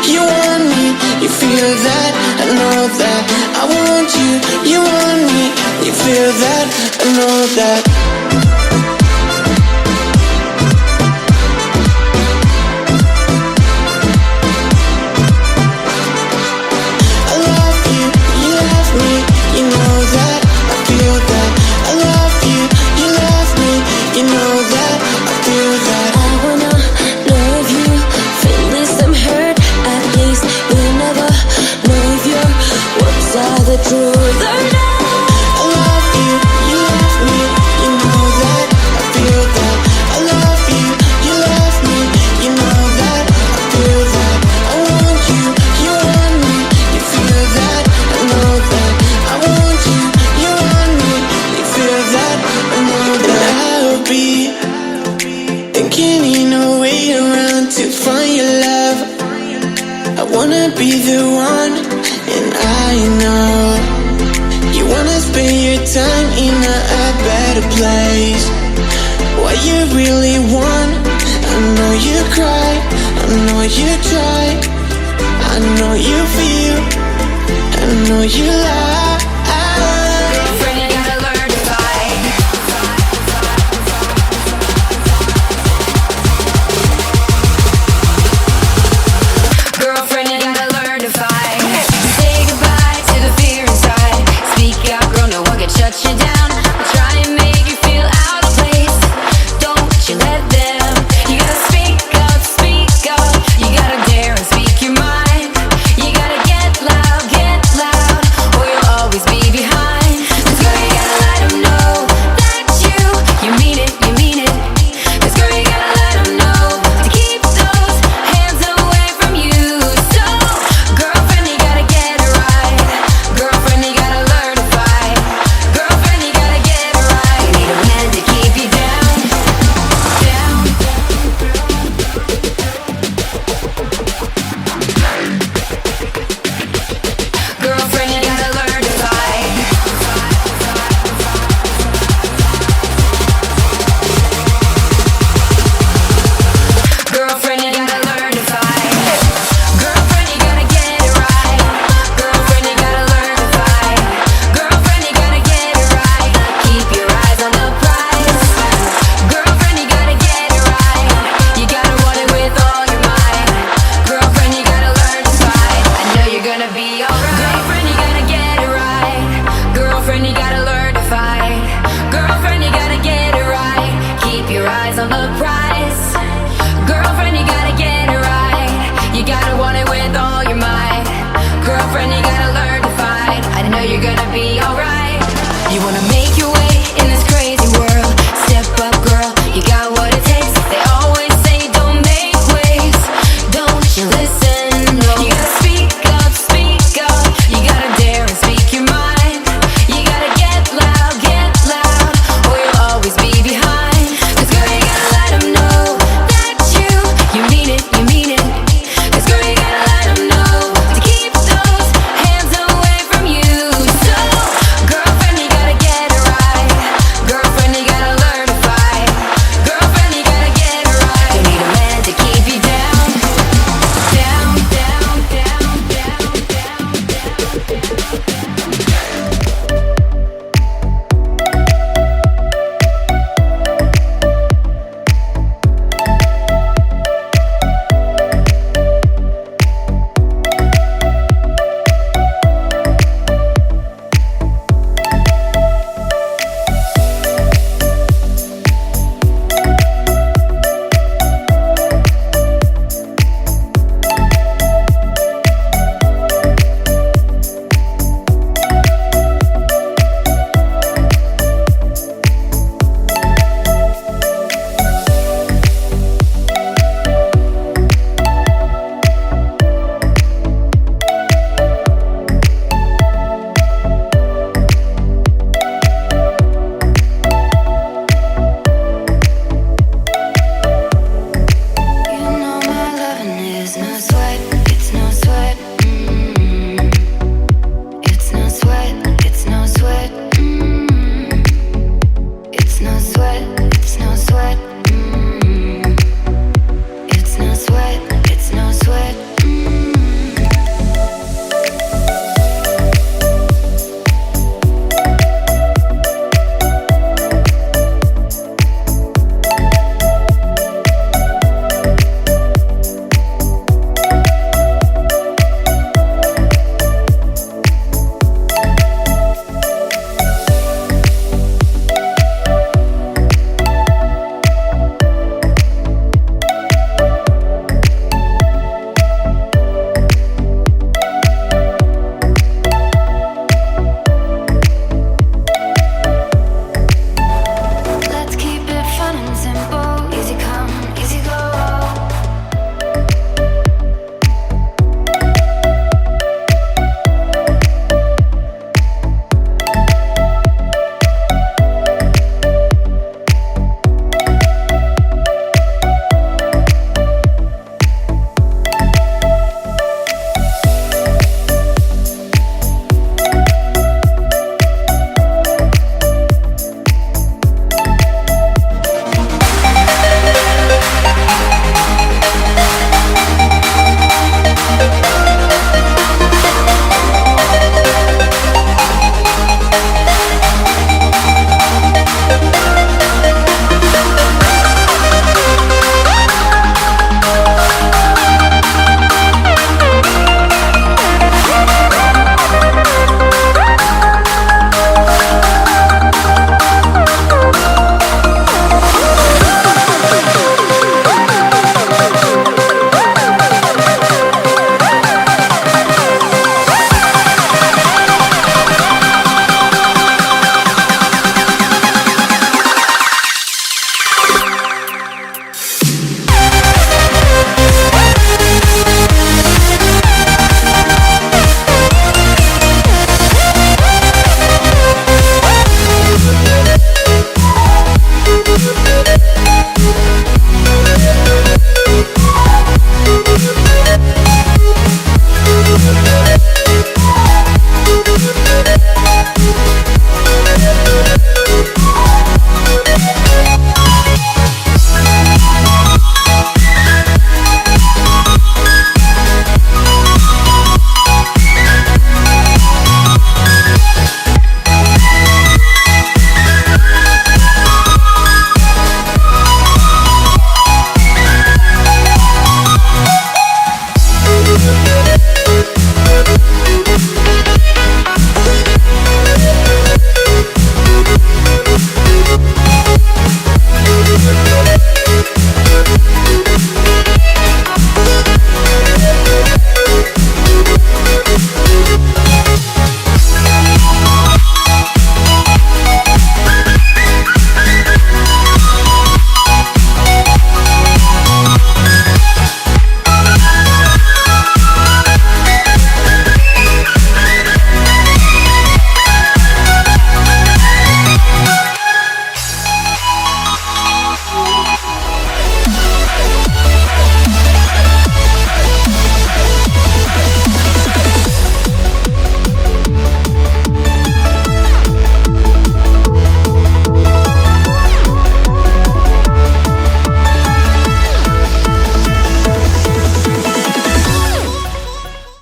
you want me, you feel that, I know that. I want you, you want me, you feel that, I know that. Be the one, and I know you wanna spend your time in a better place. What you really want, I know you cry, I know you try, I know you feel, I know you lie. Girlfriend, you gotta learn to fight. Girlfriend, you gotta learn to fight. Say goodbye to the fear inside. Speak out, girl, no one can shut you down. Try and make you feel out of place. Don't you let them. You gotta speak up, you gotta dare and speak your mind. You gotta get loud, or you'll always be behind. 'Cause girl, you gotta let them know that you mean it, you mean it. 'Cause girl, you gotta let them know to keep those hands away from you. So, girlfriend, you gotta get it right. Girlfriend, you gotta learn to fight. Girlfriend, you gotta get it right. You need a man to keep you down, down. Girlfriend, you gotta learn to fight. Girlfriend, you gotta learn to fight. Girlfriend, you gotta get it right. Girlfriend, you gotta learn to fight. Girlfriend, you gotta get it right. Keep your eyes on the prize. Girlfriend, you gotta get it right. You gotta want it with all your might. Girlfriend, you gotta learn to fight. I know you're gonna be alright. Girlfriend, you gotta get it right. Girlfriend, you gotta learn to fight. Girlfriend, you gotta get it right. Keep your eyes on the prize. Girlfriend, you gotta get it right. You gotta want it with all your might. Girlfriend, you gotta learn to fight. I know you're gonna be alright. You wanna make your way in this crazy world. Step up, girl, you got what it takes. They always say don't make waves. Don't you listen? No. You gotta speak up, you gotta dare and speak your mind. You gotta get loud, or you'll always be behind. 'Cause girl, you gotta let them know that you mean it, you mean it. 'Cause girl, you gotta let them know to keep those hands away from you. So, girlfriend, you gotta get it right. Girlfriend, you gotta learn to fight. Girlfriend, you gotta get it right. You need a man to keep you down, down, down, down, down, down. You know my loving is not so